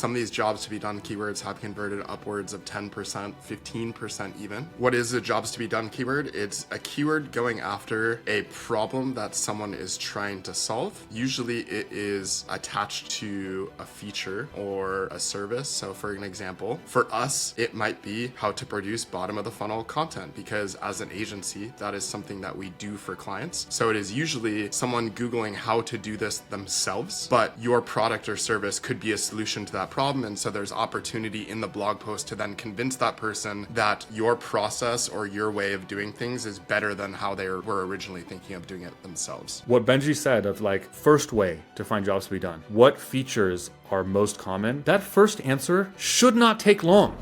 some of these jobs to be done keywords have converted upwards of 10%, 15% even. What is a jobs to be done keyword? It's a keyword going after a problem that someone is trying to solve. Usually it is attached to a feature or a service. So for an example, for us, it might be how to produce bottom of the funnel content, because as an agency, that is something that we do for clients. So it is usually someone Googling how to do this themselves, but your product or service could be a solution to that problem. And so there's opportunity in the blog post to then convince that person that your process or your way of doing things is better than how they were originally thinking of doing it themselves. What Benji said of like first way to find jobs to be done, what features are most common, that first answer should not take long.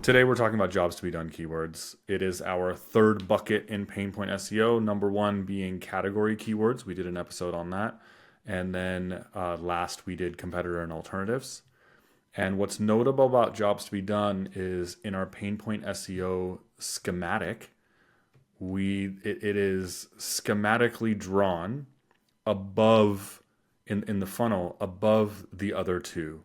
Today we're talking about jobs to be done keywords. It is our third bucket in Pain Point SEO. Number one being category keywords. We did an episode on that. And then last we did competitor and alternatives. And what's notable about jobs to be done is in our Pain Point SEO schematic, it is schematically drawn above in the funnel above the other two,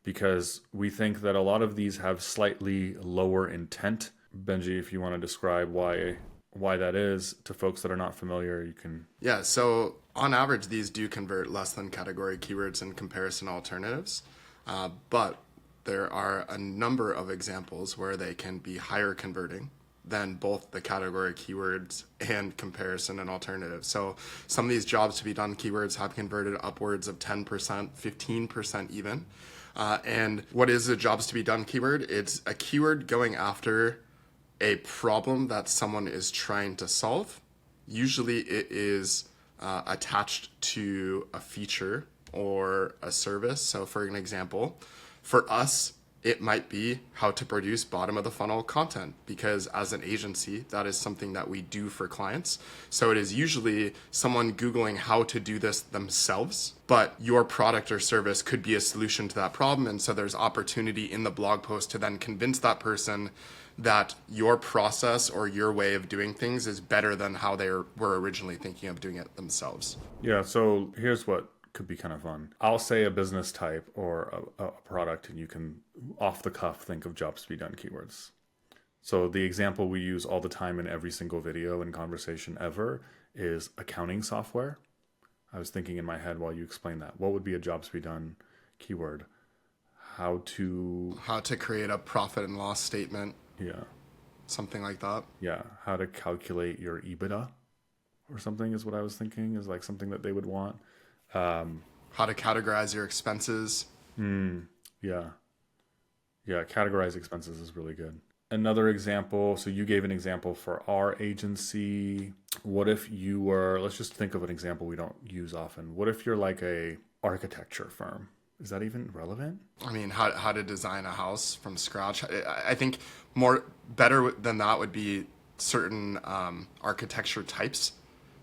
because we think that a lot of these have slightly lower intent. Benji, if you want to describe why that is to folks that are not familiar, you can. Yeah, so on average, these do convert less than category keywords in comparison alternatives, but there are a number of examples where they can be higher converting than both the category keywords and comparison and alternatives. So some of these jobs to be done keywords have converted upwards of 10%, 15% even. And what is a jobs to be done keyword? It's a keyword going after a problem that someone is trying to solve. Usually it is attached to a feature or a service. So for an example, for us, it might be how to produce bottom of the funnel content, because as an agency, that is something that we do for clients. So it is usually someone Googling how to do this themselves, but your product or service could be a solution to that problem. And so there's opportunity in the blog post to then convince that person that your process or your way of doing things is better than how they were originally thinking of doing it themselves. Yeah, so here's what could be kind of fun. I'll say a business type or a product, and you can off the cuff think of jobs to be done keywords. So the example we use all the time in every single video and conversation ever is accounting software. I was thinking in my head while you explained that, what would be a jobs to be done keyword? How to create a profit and loss statement. Yeah. Something like that. Yeah. How to calculate your EBITDA or something is what I was thinking, is like something that they would want. How to categorize your expenses. Yeah. Categorize expenses is really good. Another example. So you gave an example for our agency. What if you were, let's just think of an example we don't use often. What if you're like a architecture firm? Is that even relevant? I mean, how to design a house from scratch. I think better than that would be certain architecture types.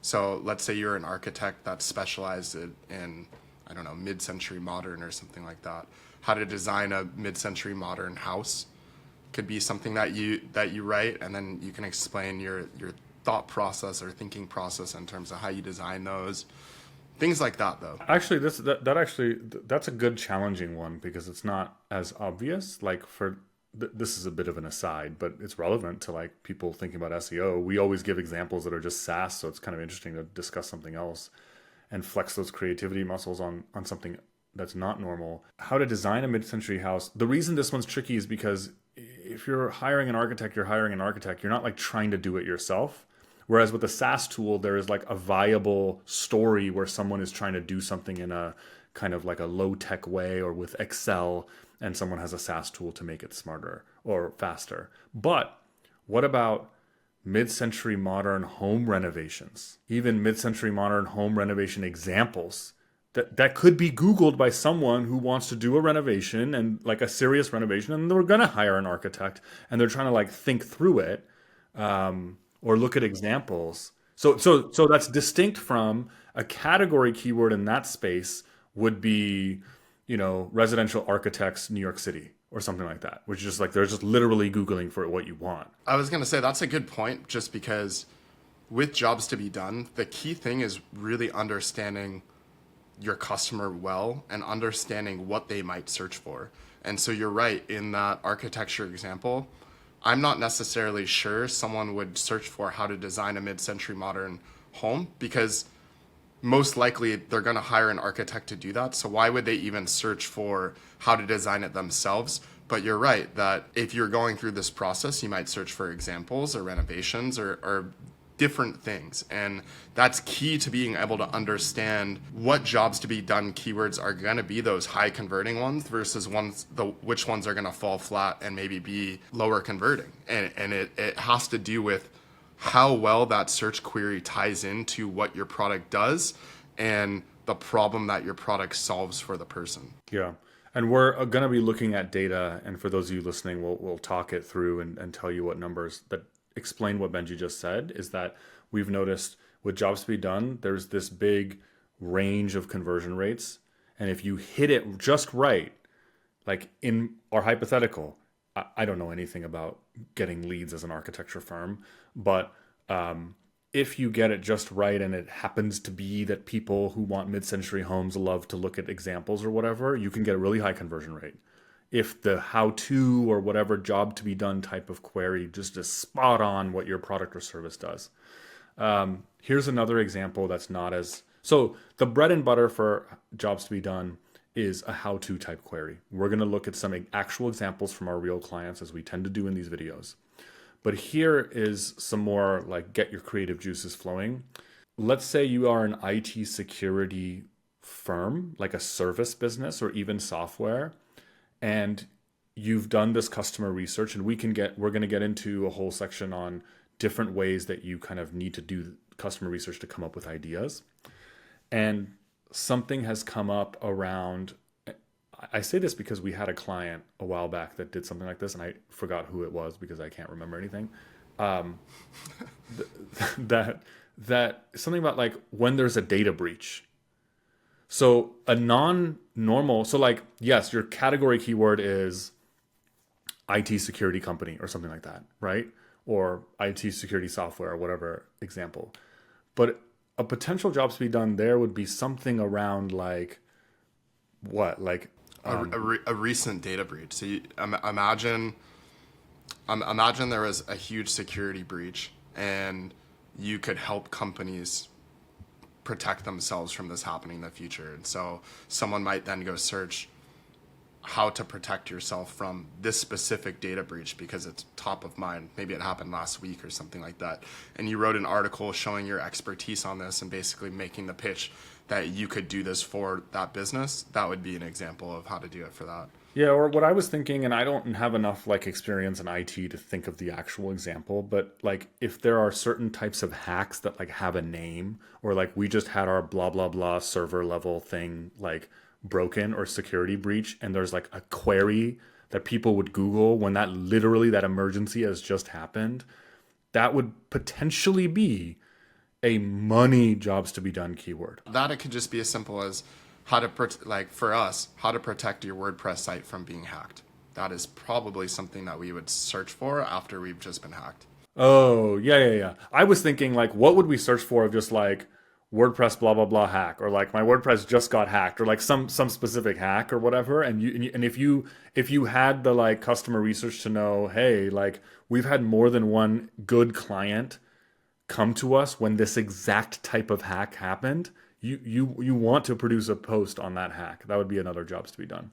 So let's say you're an architect that's specialized in, I don't know, mid-century modern or something like that. How to design a mid-century modern house could be something that you write, and then you can explain your thought process or thinking process in terms of how you design those. Things like that, though. Actually, that's a good challenging one, because it's not as obvious. Like this is a bit of an aside, but it's relevant to like people thinking about SEO. We always give examples that are just SaaS, so it's kind of interesting to discuss something else and flex those creativity muscles on something that's not normal. How to design a mid-century house. The reason this one's tricky is because if you're hiring an architect, you're not like trying to do it yourself. Whereas with a SaaS tool, there is like a viable story where someone is trying to do something in a kind of like a low-tech way or with Excel, and someone has a SaaS tool to make it smarter or faster. But what about mid-century modern home renovations? Even mid-century modern home renovation examples that could be Googled by someone who wants to do a renovation, and like a serious renovation, and they're going to hire an architect, and they're trying to like think through it or look at examples. So that's distinct from a category keyword in that space would be residential architects, New York City, or something like that, which is just like they're just literally Googling for what you want. I was going to say that's a good point, just because with jobs to be done, the key thing is really understanding your customer well and understanding what they might search for. And so you're right, in that architecture example, I'm not necessarily sure someone would search for how to design a mid-century modern home, because most likely they're going to hire an architect to do that. So why would they even search for how to design it themselves? But you're right that if you're going through this process, you might search for examples or renovations or different things. And that's key to being able to understand what jobs to be done keywords are going to be those high converting ones versus which ones are going to fall flat and maybe be lower converting. And it has to do with how well that search query ties into what your product does and the problem that your product solves for the person. Yeah. And we're going to be looking at data. And for those of you listening, we'll talk it through and tell you what numbers that explain what Benji just said, is that we've noticed with jobs to be done, there's this big range of conversion rates. And if you hit it just right, like in our hypothetical, I don't know anything about getting leads as an architecture firm, but if you get it just right and it happens to be that people who want mid-century homes love to look at examples or whatever, you can get a really high conversion rate. If the how-to or whatever job to be done type of query just is spot on what your product or service does. Here's another example that's not as... So the bread and butter for jobs to be done is a how-to type query. We're going to look at some actual examples from our real clients, as we tend to do in these videos. But here is some more like get your creative juices flowing. Let's say you are an IT security firm, like a service business or even software, and you've done this customer research, and we're going to get into a whole section on different ways that you kind of need to do customer research to come up with ideas. And something has come up around, I say this because we had a client a while back that did something like this, and I forgot who it was because I can't remember anything. That something about like when there's a data breach. So a non-normal, so like, yes, your category keyword is IT security company or something like that, right? Or IT security software or whatever example. But a potential job to be done there would be something around like, what? Like a recent data breach. So imagine there was a huge security breach and you could help companies protect themselves from this happening in the future. And so someone might then go search how to protect yourself from this specific data breach because it's top of mind. Maybe it happened last week or something like that. And you wrote an article showing your expertise on this and basically making the pitch that you could do this for that business. That would be an example of how to do it for that. Yeah, or what I was thinking, and I don't have enough like experience in IT to think of the actual example, but like if there are certain types of hacks that like have a name, or like we just had our blah blah blah server level thing like broken or security breach, and there's like a query that people would Google when that emergency has just happened, that would potentially be a money jobs to be done keyword. That it could just be as simple as how to for us, how to protect your WordPress site from being hacked. That is probably something that we would search for after we've just been hacked. Oh, yeah. I was thinking like, what would we search for of just like WordPress blah blah blah hack, or like my WordPress just got hacked, or like some specific hack or whatever. And if you had the like customer research to know, hey, like we've had more than one good client come to us when this exact type of hack happened, you want to produce a post on that hack. That would be another jobs to be done.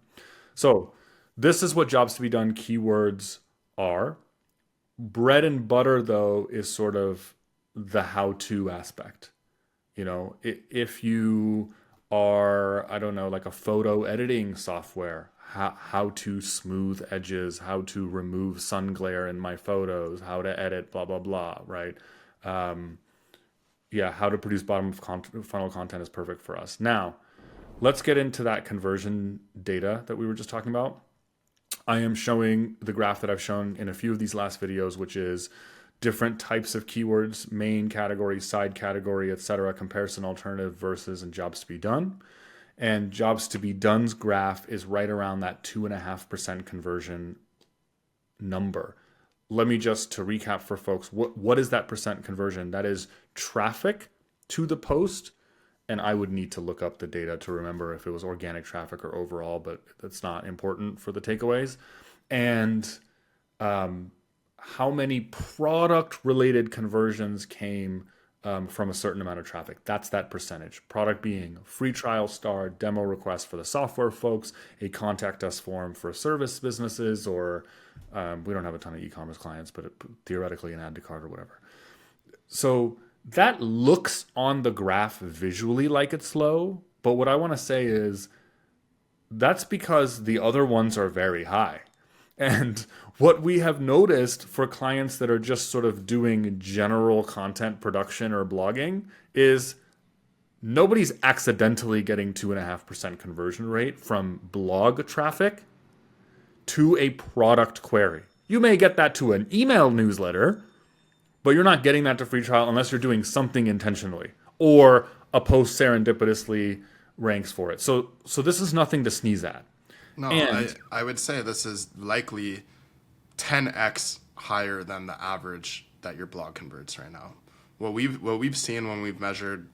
So this is what jobs to be done keywords are. Bread and butter, though, is sort of the how-to aspect. You know, if you are, I don't know, like a photo editing software, how to smooth edges, how to remove sun glare in my photos, how to edit, blah, blah, blah, right? How to produce bottom of funnel content is perfect for us. Now, let's get into that conversion data that we were just talking about. I am showing the graph that I've shown in a few of these last videos, which is different types of keywords, main category, side category, etc., comparison alternative versus and jobs to be done. And jobs to be done's graph is right around that 2.5% conversion number. Let me just to recap for folks, what is that percent conversion? That is traffic to the post. And I would need to look up the data to remember if it was organic traffic or overall, but that's not important for the takeaways. And how many product related conversions came from a certain amount of traffic. That's that percentage. Product being free trial start, demo request for the software folks, a contact us form for service businesses, or we don't have a ton of e-commerce clients, but theoretically an add to cart or whatever. So that looks on the graph visually like it's low, but what I want to say is that's because the other ones are very high. And what we have noticed for clients that are just sort of doing general content production or blogging is nobody's accidentally getting 2.5% conversion rate from blog traffic to a product query. You may get that to an email newsletter, but you're not getting that to free trial unless you're doing something intentionally or a post serendipitously ranks for it. So this is nothing to sneeze at. No, I would say this is likely 10x higher than the average that your blog converts right now. What we've seen when we've measured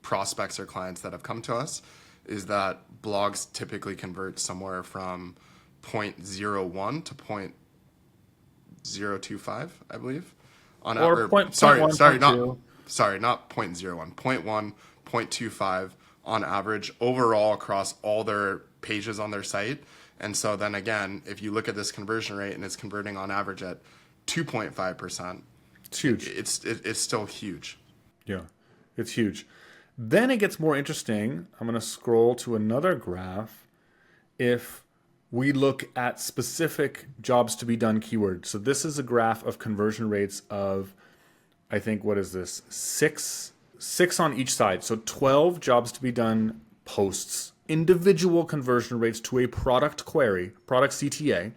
prospects or clients that have come to us is that blogs typically convert somewhere from 0.01 to 0.025, I believe. On Or point, sorry, point one, sorry, point not two. sorry, not 0.01, 0.1, 0.25 on average overall across all their pages on their site. And so then again, if you look at this conversion rate and it's converting on average at 2.5%, It's huge. it's still huge. Yeah, it's huge. Then it gets more interesting. I'm going to scroll to another graph. If we look at specific jobs to be done keywords. So this is a graph of conversion rates of, I think, what is this? Six on each side. So 12 jobs to be done posts, individual conversion rates to a product query, product CTA,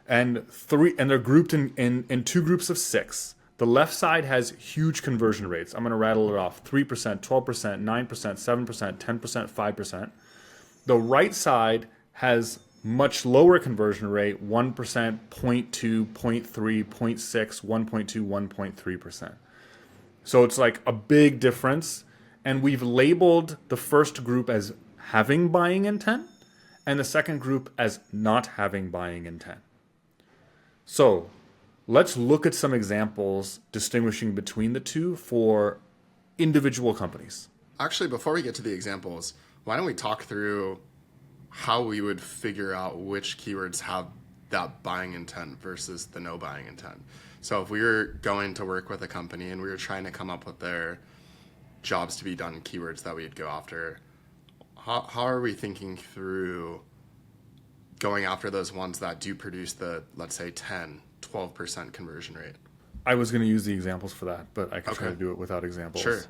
and they're grouped in two groups of 6. The left side has huge conversion rates. I'm going to rattle it off. 3%, 12%, 9%, 7%, 10%, 5%. The right side has much lower conversion rate, 1%, 0.2, 0.3, 0.6, 1.2, 1.3%. So it's like a big difference. And we've labeled the first group as having buying intent and the second group as not having buying intent. So let's look at some examples distinguishing between the two for individual companies. Actually, before we get to the examples, why don't we talk through how we would figure out which keywords have that buying intent versus the no buying intent. So if we were going to work with a company and we were trying to come up with their jobs to be done keywords that we'd go after, how are we thinking through going after those ones that do produce the, let's say, 10, 12% conversion rate? I was going to use the examples for that, but I could try to do it without examples. Sure.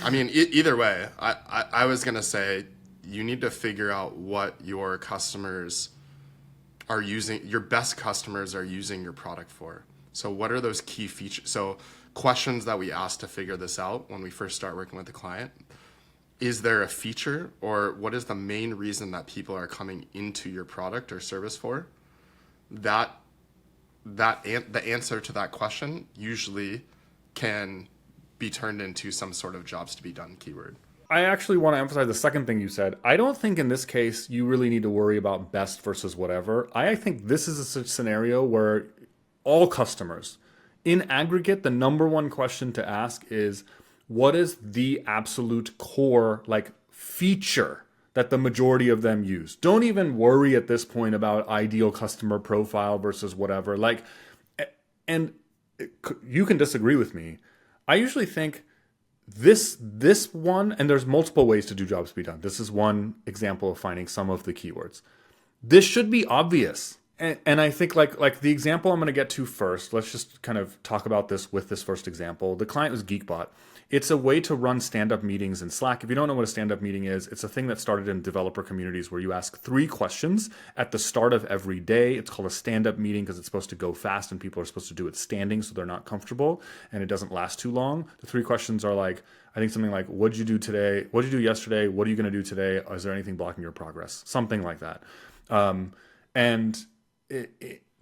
I mean, either way, I was going to say you need to figure out what your customers are using, your best customers are using your product for. So what are those key features? So questions that we ask to figure this out when we first start working with the client. Is there a feature, or what is the main reason that people are coming into your product or service for? The answer to that question usually can be turned into some sort of jobs to be done keyword. I actually want to emphasize the second thing you said. I don't think in this case you really need to worry about best versus whatever. I think this is a scenario where all customers, in aggregate, the number one question to ask is, what is the absolute core feature that the majority of them use? Don't even worry at this point about ideal customer profile versus whatever. And you can disagree with me. I usually think this one, and there's multiple ways to do jobs to be done. This is one example of finding some of the keywords. This should be obvious. And I think like the example I'm going to get to first, let's just kind of talk about this with this first example. The client was Geekbot. It's a way to run stand-up meetings in Slack. If you don't know what a stand-up meeting is, it's a thing that started in developer communities where you ask 3 questions at the start of every day. It's called a stand-up meeting because it's supposed to go fast and people are supposed to do it standing so they're not comfortable and it doesn't last too long. The 3 questions are like, I think something like, what'd you do today? What did you do yesterday? What are you going to do today? Is there anything blocking your progress? Something like that. And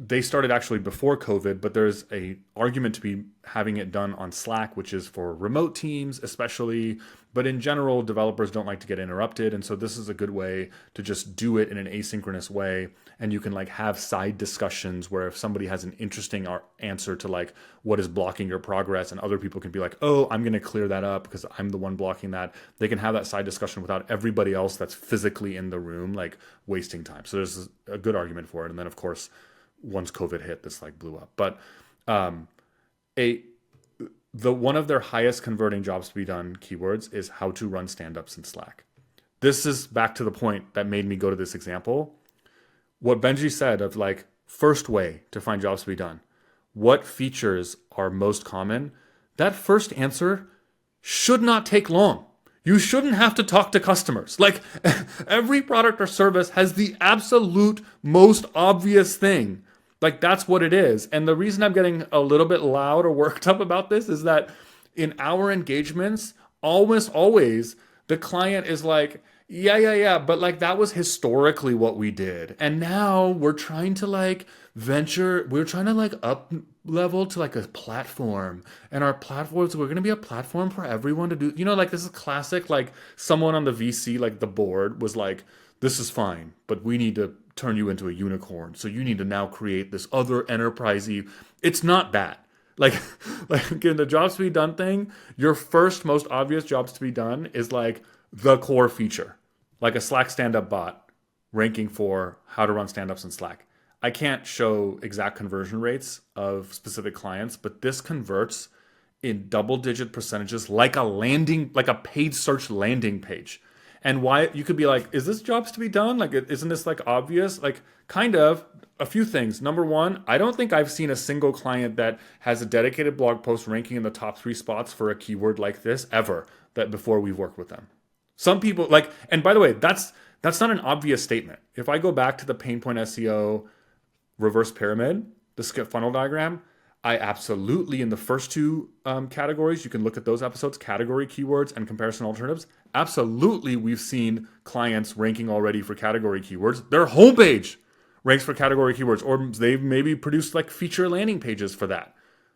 they started actually before COVID, but there's a argument to be having it done on Slack, which is for remote teams especially. But in general, developers don't like to get interrupted. And so this is a good way to just do it in an asynchronous way. And you can like have side discussions where if somebody has an interesting answer to like what is blocking your progress and other people can be like, oh, I'm going to clear that up because I'm the one blocking that. They can have that side discussion without everybody else that's physically in the room, like wasting time. So there's a good argument for it. And then of course, once COVID hit, this like blew up. But one of their highest converting jobs to be done keywords is how to run stand-ups in Slack. This is back to the point that made me go to this example. What Benji said of like first way to find jobs to be done. What features are most common? That first answer should not take long. You shouldn't have to talk to customers. Like every product or service has the absolute most obvious thing. Like that's what it is. And the reason I'm getting a little bit loud or worked up about this is that in our engagements, almost always the client is like, yeah, but like that was historically what we did. And now we're trying to like we're trying to like up level to like a platform. And our platforms, we're going to be a platform for everyone to do, like this is classic, like someone on the VC, like the board was like, this is fine, but we need to turn you into a unicorn. So you need to now create this other enterprisey. It's not that. Like in the jobs to be done thing, your first most obvious jobs to be done is like the core feature, like a Slack stand-up bot ranking for how to run stand-ups in Slack. I can't show exact conversion rates of specific clients, but this converts in double-digit percentages like a paid search landing page. And why you could be like, is this jobs to be done? Like, isn't this like obvious? Like, kind of. A few things. Number one, I don't think I've seen a single client that has a dedicated blog post ranking in the top 3 spots for a keyword like this ever. That before we've worked with them. Some people like, and by the way, that's not an obvious statement. If I go back to the pain point SEO reverse pyramid, the skip funnel diagram, I absolutely, in the first 2 categories, you can look at those episodes, category keywords and comparison alternatives. Absolutely, we've seen clients ranking already for category keywords. Their homepage ranks for category keywords, or they've maybe produced like feature landing pages for that.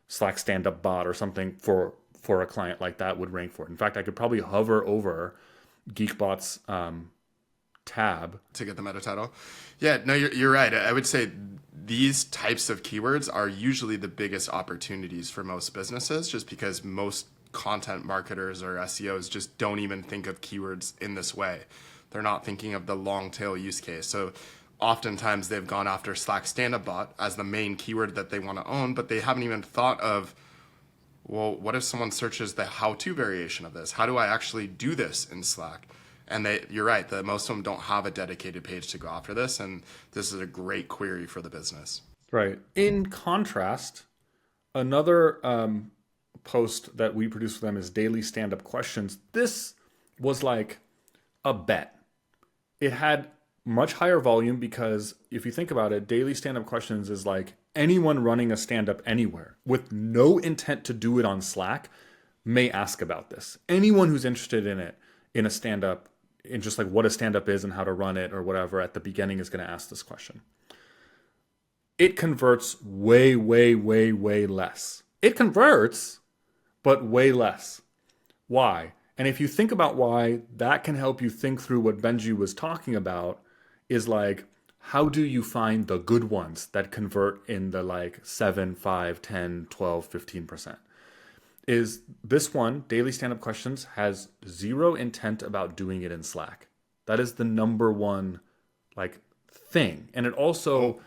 Slack stand-up bot or something for a client like that would rank for it. In fact, I could probably hover over Geekbot's tab to get the meta title. Yeah, no, you're right. I would say these types of keywords are usually the biggest opportunities for most businesses, just because most content marketers or SEOs just don't even think of keywords in this way. They're not thinking of the long tail use case. So oftentimes they've gone after Slack stand-up bot as the main keyword that they want to own, but they haven't even thought of, well, what if someone searches the how-to variation of this? How do I actually do this in Slack? And you're right, most of them don't have a dedicated page to go after this, and this is a great query for the business. Right. In contrast, another post that we produce for them is daily stand-up questions. This was like a bet. It had much higher volume because if you think about it, daily stand-up questions is like anyone running a stand-up anywhere with no intent to do it on Slack may ask about this. Anyone who's interested in it, in a stand-up, in just like what a stand-up is and how to run it or whatever at the beginning is going to ask this question. It converts way, way, way, way less. It converts, but way less. Why? And if you think about why, that can help you think through what Benji was talking about is like, how do you find the good ones that convert in the like 7, 5, 10, 12, 15%? Is this one, daily stand-up questions, has zero intent about doing it in Slack. That is the number one like thing. And it also...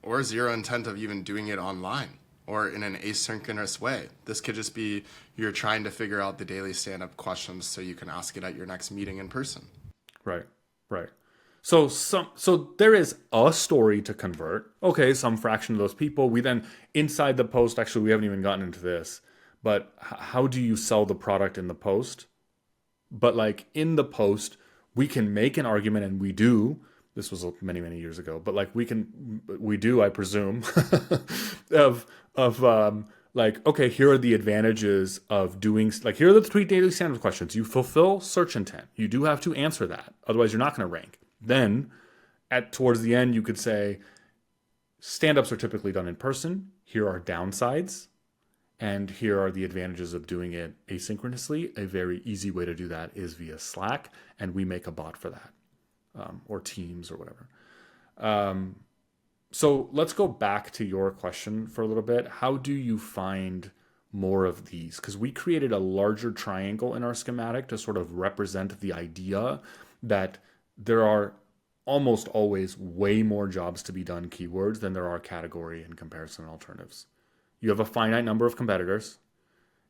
Or zero intent of even doing it online or in an asynchronous way. This could just be you're trying to figure out the daily stand-up questions so you can ask it at your next meeting in person. Right. So there is a story to convert. Okay, some fraction of those people. We then, inside the post, actually, we haven't even gotten into this, but how do you sell the product in the post? But like in the post, we can make an argument, and we do. This was many, many years ago, but like we do, I presume, of like, okay, here are the advantages of doing, like, here are the 3 daily standard questions. You fulfill search intent. You do have to answer that. Otherwise, you're not going to rank. Then towards the end, you could say, stand-ups are typically done in person. Here are downsides. And here are the advantages of doing it asynchronously. A very easy way to do that is via Slack, and we make a bot for that, or Teams or whatever. So let's go back to your question for a little bit. How do you find more of these? Because we created a larger triangle in our schematic to sort of represent the idea that there are almost always way more jobs to be done keywords than there are category and comparison alternatives. You have a finite number of competitors,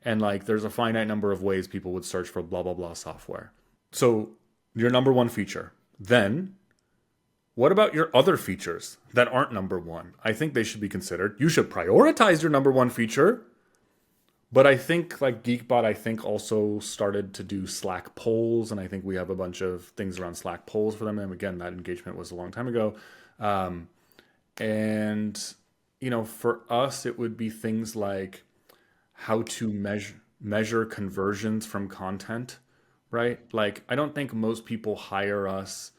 and like there's a finite number of ways people would search for blah, blah, blah software. So your number one feature. Then what about your other features that aren't number one? I think they should be considered. You should prioritize your number one feature. But I think like Geekbot, I think also started to do Slack polls. And I think we have a bunch of things around Slack polls for them. And again, that engagement was a long time ago. And you know, for us, it would be things like how to measure conversions from content, right? Like, I don't think most people hire us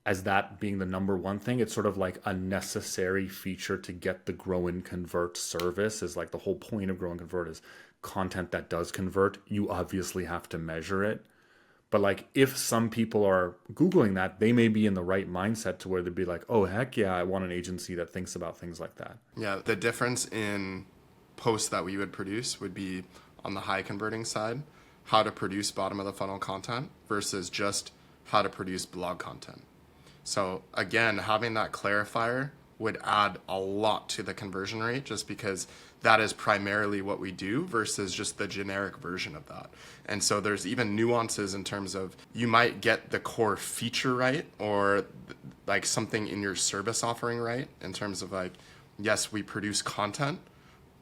as that being the number one thing. It's sort of like a necessary feature to get the grow and convert service. Is like the whole point of grow and convert is content that does convert. You obviously have to measure it. But like if some people are Googling that, they may be in the right mindset to where they'd be like, oh, heck yeah, I want an agency that thinks about things like that. Yeah, the difference in posts that we would produce would be on the high converting side, how to produce bottom of the funnel content versus just how to produce blog content. So again, having that clarifier would add a lot to the conversion rate just because that is primarily what we do versus just the generic version of that. And so there's even nuances in terms of you might get the core feature right or like something in your service offering right in terms of like, yes, we produce content,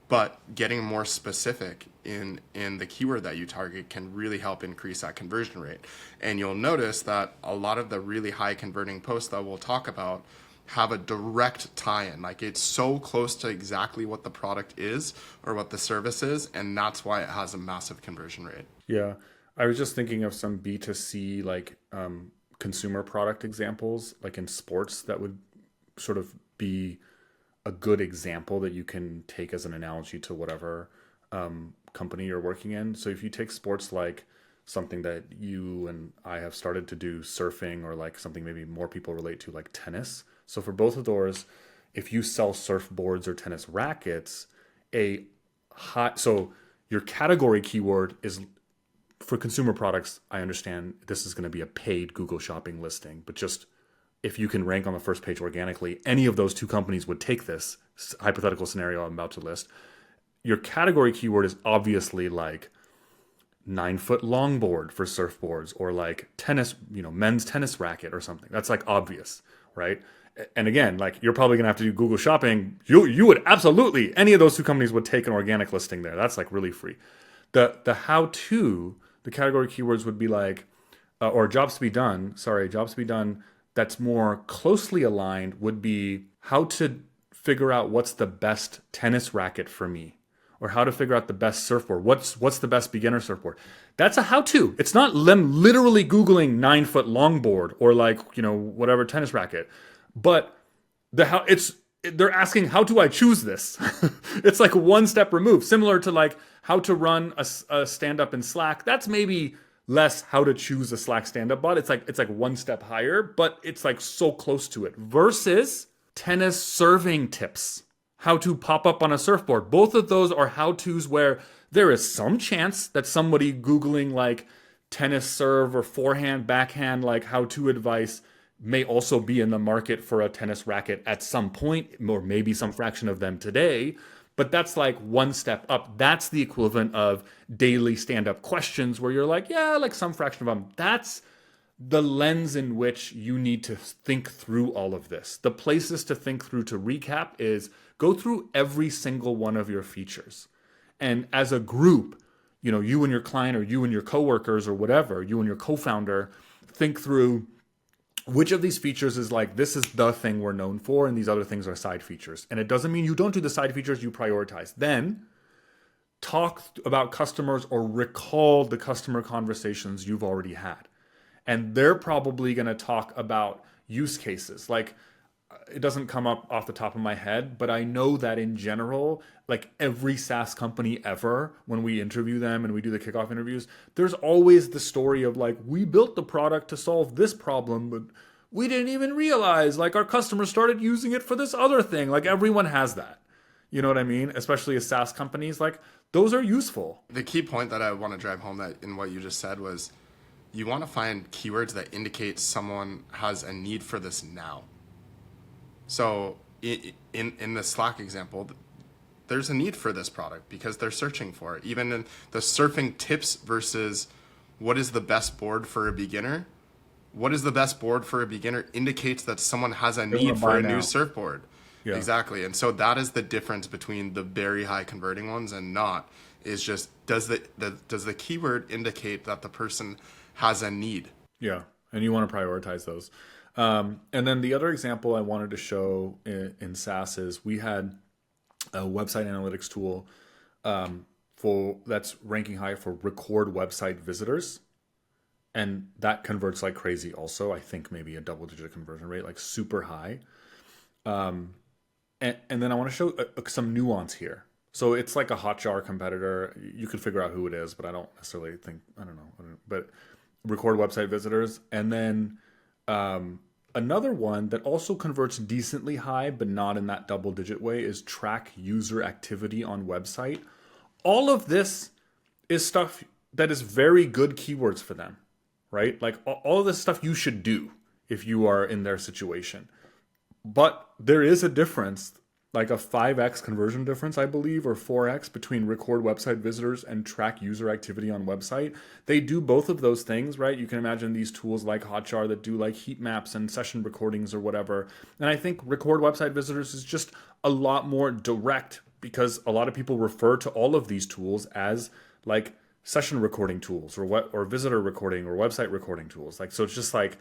but getting more specific in the keyword that you target can really help increase that conversion rate. And you'll notice that a lot of the really high converting posts that we'll talk about have a direct tie-in. Like it's so close to exactly what the product is or what the service is, and that's why it has a massive conversion rate. Yeah. I was just thinking of some B2C like consumer product examples, like in sports, that would sort of be a good example that you can take as an analogy to whatever company you're working in. So if you take sports like something that you and I have started to do, surfing, or like something maybe more people relate to like tennis. So for both of those, if you sell surfboards or tennis rackets, so your category keyword is for consumer products. I understand this is going to be a paid Google Shopping listing, but just if you can rank on the first page organically, any of those two companies would take this hypothetical scenario I'm about to list. Your category keyword is obviously like 9-foot longboard for surfboards or like tennis, men's tennis racket or something. That's like obvious, right? And again, like you're probably gonna have to do Google Shopping. You would absolutely, any of those two companies would take an organic listing there. That's like really free. The how-to, the category keywords would be like, or jobs to be done. That's more closely aligned would be how to figure out what's the best tennis racket for me, or how to figure out the best surfboard. What's the best beginner surfboard? That's a how-to. It's not them literally Googling 9-foot longboard or like, whatever tennis racket. But they're asking, how do I choose this? It's like one step removed, similar to like how to run a stand-up in Slack. That's maybe less how to choose a Slack stand-up bot. It's like one step higher, but it's like so close to it. Versus tennis serving tips, how to pop up on a surfboard. Both of those are how-tos where there is some chance that somebody Googling like tennis serve or forehand, backhand, like how-to advice may also be in the market for a tennis racket at some point, or maybe some fraction of them today. But that's like one step up. That's the equivalent of daily stand-up questions where you're like, yeah, like some fraction of them. That's the lens in which you need to think through all of this. The places to think through, to recap, is go through every single one of your features And as a group, you and your client or you and your coworkers or whatever, you and your co-founder think through which of these features is like, this is the thing we're known for, and these other things are side features. And it doesn't mean you don't do the side features, you prioritize. Then talk about customers or recall the customer conversations you've already had. And they're probably going to talk about use cases. Like, it doesn't come up off the top of my head, but I know that in general, like every SaaS company ever, when we interview them and we do the kickoff interviews, there's always the story of like, we built the product to solve this problem, but we didn't even realize like our customers started using it for this other thing. Like everyone has that. You know what I mean? Especially as SaaS companies, like those are useful. The key point that I want to drive home that in what you just said was you want to find keywords that indicate someone has a need for this now. So in the Slack example, there's a need for this product because they're searching for it. Even in the surfing tips versus what is the best board for a beginner, what is the best board for a beginner indicates that someone has a need for a new surfboard. Yeah. Exactly. And so that is the difference between the very high converting ones and not, is just does the keyword indicate that the person has a need? Yeah. And you want to prioritize those. And then the other example I wanted to show in SaaS is we had a website analytics tool for that's ranking high for record website visitors. And that converts like crazy also. I think maybe a double-digit conversion rate, like super high. And then I want to show some nuance here. So it's like a Hotjar competitor. You could figure out who it is, but I don't necessarily think, I don't know. But record website visitors. And then another one that also converts decently high, but not in that double-digit way, is track user activity on website. All of this is stuff that is very good keywords for them, right? Like all of this stuff you should do if you are in their situation. But there is a difference, like a 5x conversion difference, I believe, or 4x between record website visitors and track user activity on website. They do both of those things, right? You can imagine these tools like Hotjar that do like heat maps and session recordings or whatever. And I think record website visitors is just a lot more direct because a lot of people refer to all of these tools as like session recording tools or visitor recording or website recording tools. Like, so it's just like,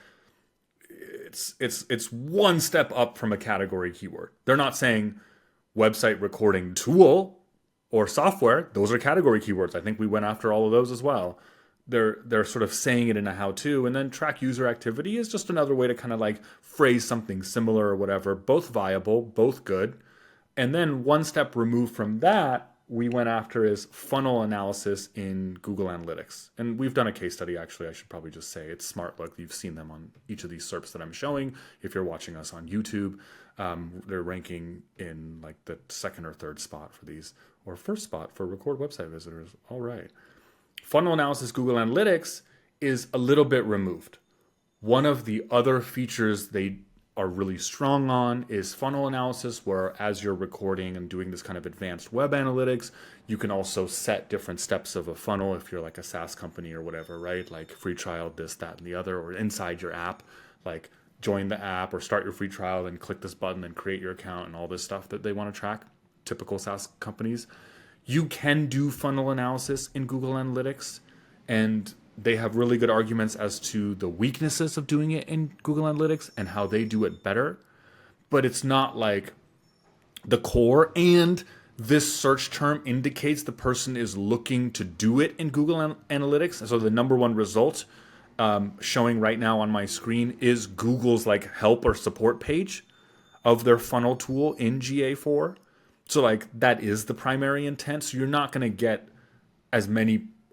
it's one step up from a category keyword. They're not saying website recording tool or software. Those are category keywords. I think we went after all of those as well. They're sort of saying it in a how-to, and then track user activity is just another way to kind of like phrase something similar or whatever. Both viable, both good. And then one step removed from that, we went after is funnel analysis in Google Analytics. And we've done a case study, actually, I should probably just say. It's SmartLook. You've seen them on each of these SERPs that I'm showing. If you're watching us on YouTube, they're ranking in like the second or third spot for these, or first spot for record website visitors. All right. Funnel analysis Google Analytics is a little bit removed. One of the other features they are really strong on is funnel analysis, where as you're recording and doing this kind of advanced web analytics, you can also set different steps of a funnel if you're like a SaaS company or whatever, right? Like free trial, this, that, and the other, or inside your app, like join the app or start your free trial and click this button and create your account and all this stuff that they want to track, typical SaaS companies. You can do funnel analysis in Google Analytics, and they have really good arguments as to the weaknesses of doing it in Google Analytics and how they do it better. But it's not like the core. And this search term indicates the person is looking to do it in Google Analytics. So the number one result showing right now on my screen is Google's like help or support page of their funnel tool in GA4. So like that is the primary intent. So you're not going to get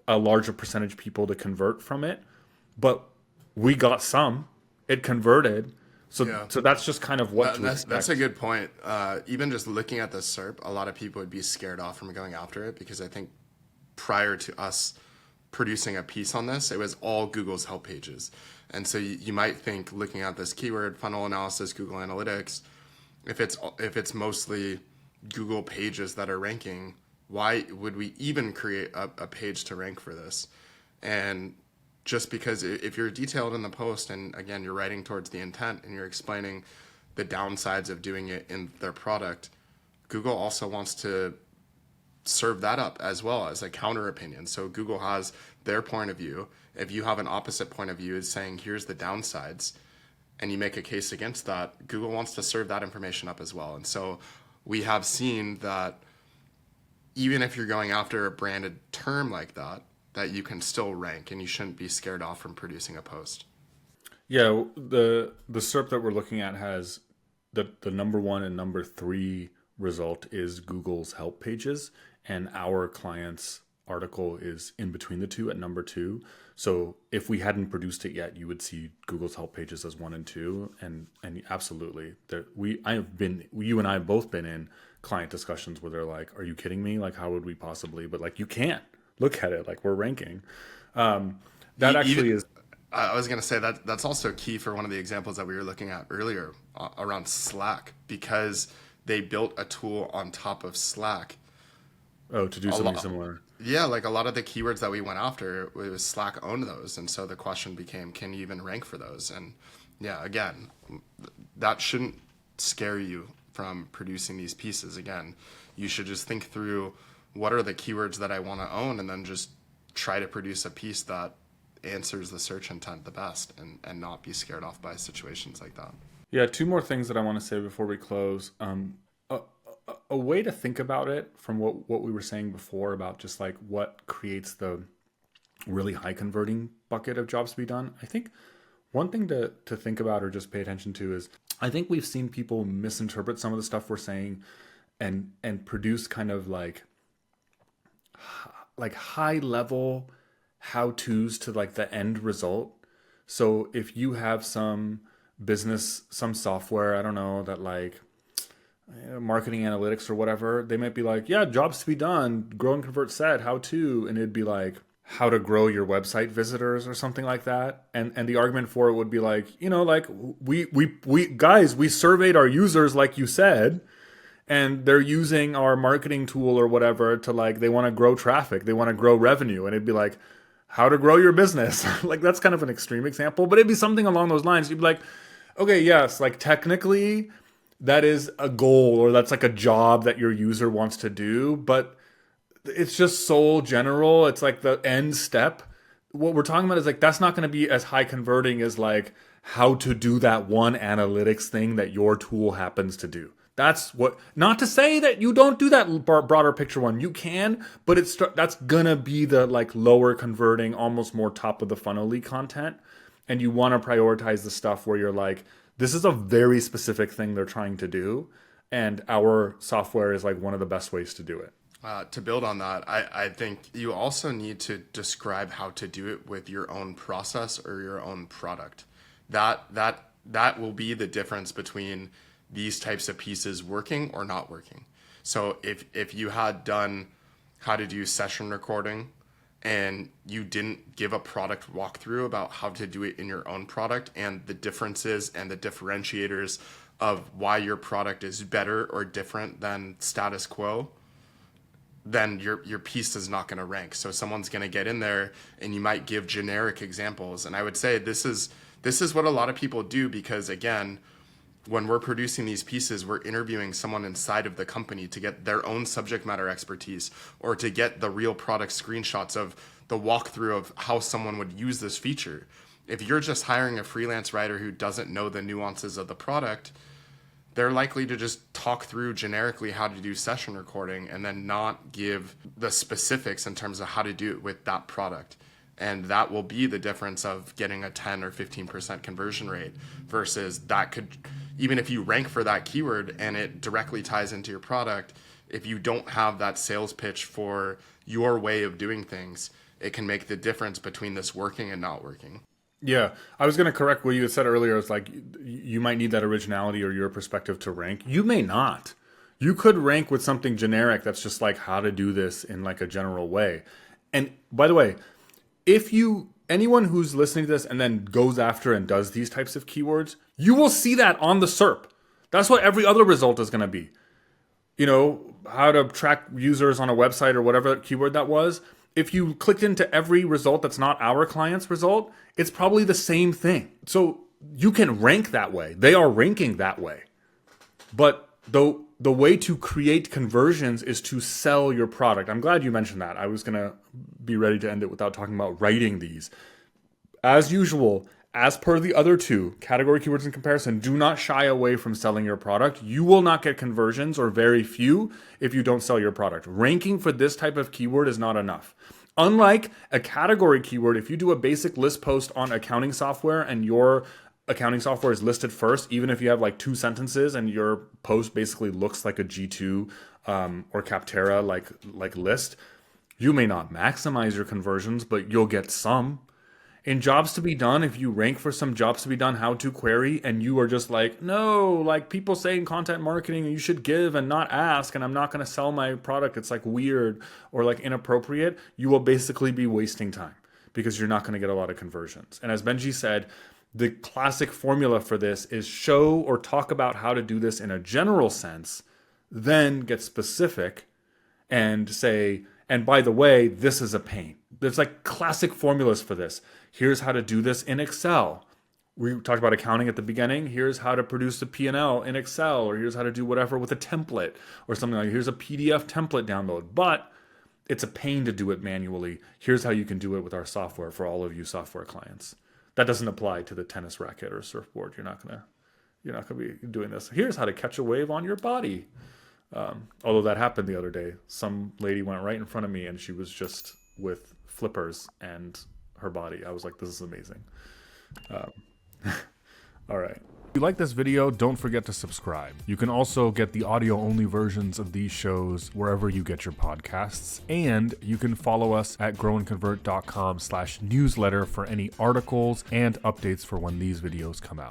a larger percentage people to convert from it, but we got some. It converted, so that's just kind of what to expect. That's a good point. Even just looking at the SERP, a lot of people would be scared off from going after it because I think prior to us producing a piece on this, it was all Google's help pages, and so you might think looking at this keyword funnel analysis, Google Analytics, if it's mostly Google pages that are ranking, why would we even create a page to rank for this? And just because if you're detailed in the post, and again, you're writing towards the intent and you're explaining the downsides of doing it in their product, Google also wants to serve that up as well as a counter opinion. So Google has their point of view. If you have an opposite point of view, is saying here's the downsides, and you make a case against that, Google wants to serve that information up as well. And so we have seen that even if you're going after a branded term like that, that you can still rank, and you shouldn't be scared off from producing a post. Yeah, the SERP that we're looking at has the number 1 and number 3 result is Google's help pages, and our client's article is in between the two at number 2. So if we hadn't produced it yet, you would see Google's help pages as 1 and 2, and absolutely, you and I have both been in client discussions where they're like, "Are you kidding me? Like, how would we possibly?" But like, you can't look at it like we're ranking. That actually is. I was going to say that's also key for one of the examples that we were looking at earlier around Slack, because they built a tool on top of Slack. Oh, to do something similar. Yeah, like a lot of the keywords that we went after, it was Slack owned those. And so the question became, can you even rank for those? And yeah, again, that shouldn't scare you from producing these pieces. Again, you should just think through, what are the keywords that I want to own, and then just try to produce a piece that answers the search intent the best, and not be scared off by situations like that. Yeah, 2 more things that I want to say before we close. A way to think about it from what we were saying before about just like what creates the really high converting bucket of jobs to be done. I think one thing to think about or just pay attention to is, I think we've seen people misinterpret some of the stuff we're saying and produce kind of like high level how-tos to like the end result. So if you have some business, some software, I don't know, that like marketing analytics or whatever, they might be like, yeah, jobs to be done, grow and convert set, how to, and it'd be like how to grow your website visitors or something like that. And the argument for it would be like, like we surveyed our users, like you said, and they're using our marketing tool or whatever to like, they want to grow traffic, they want to grow revenue. And it'd be like, how to grow your business. Like, that's kind of an extreme example, but it'd be something along those lines. You'd be like, okay, yes, like technically that is a goal, or that's like a job that your user wants to do, but it's just so general. It's like the end step. What we're talking about is like, that's not going to be as high converting as like how to do that one analytics thing that your tool happens to do. That's what, not to say that you don't do that broader picture one. You can, but that's gonna be the like lower converting, almost more top of the funnel-y content. And you want to prioritize the stuff where you're like, this is a very specific thing they're trying to do, and our software is like one of the best ways to do it. To build on that, I think you also need to describe how to do it with your own process or your own product. That will be the difference between these types of pieces working or not working. So if you had done how to do session recording and you didn't give a product walkthrough about how to do it in your own product and the differences and the differentiators of why your product is better or different than status quo, then your piece is not going to rank. So someone's going to get in there and you might give generic examples. And I would say this is what a lot of people do, because again, when we're producing these pieces, we're interviewing someone inside of the company to get their own subject matter expertise, or to get the real product screenshots of the walkthrough of how someone would use this feature. If you're just hiring a freelance writer who doesn't know the nuances of the product, they're likely to just talk through generically how to do session recording and then not give the specifics in terms of how to do it with that product. And that will be the difference of getting a 10 or 15% conversion rate versus that could, even if you rank for that keyword and it directly ties into your product, if you don't have that sales pitch for your way of doing things, it can make the difference between this working and not working. Yeah, I was going to correct what you had said earlier. It's like you might need that originality or your perspective to rank. You may not. You could rank with something generic that's just like how to do this in like a general way. And by the way, anyone who's listening to this and then goes after and does these types of keywords, you will see that on the SERP. That's what every other result is going to be. How to track users on a website or whatever keyword that was. If you clicked into every result that's not our client's result, it's probably the same thing. So you can rank that way. They are ranking that way. But though the way to create conversions is to sell your product. I'm glad you mentioned that. I was going to be ready to end it without talking about writing these. As usual, as per the other two, category keywords and comparison, do not shy away from selling your product. You will not get conversions, or very few, if you don't sell your product. Ranking for this type of keyword is not enough. Unlike a category keyword, if you do a basic list post on accounting software and your accounting software is listed first, even if you have like 2 sentences and your post basically looks like a G2 or Capterra like list, you may not maximize your conversions, but you'll get some. In jobs to be done, if you rank for some jobs to be done how to query and you are just like, no, like people say in content marketing, you should give and not ask, and I'm not going to sell my product, it's like weird or like inappropriate, you will basically be wasting time because you're not going to get a lot of conversions. And as Benji said, the classic formula for this is show or talk about how to do this in a general sense, then get specific and say, and by the way, this is a pain. There's like classic formulas for this. Here's how to do this in Excel. We talked about accounting at the beginning. Here's how to produce a P&L in Excel, or here's how to do whatever with a template or something like, here's a PDF template download. But it's a pain to do it manually. Here's how you can do it with our software for all of you software clients. That doesn't apply to the tennis racket or surfboard. You're not gonna be doing this. Here's how to catch a wave on your body. Although that happened the other day. Some lady went right in front of me and she was just with flippers and her body. I was like, this is amazing. All right. If you like this video, don't forget to subscribe. You can also get the audio-only versions of these shows wherever you get your podcasts. And you can follow us at growandconvert.com/newsletter for any articles and updates for when these videos come out.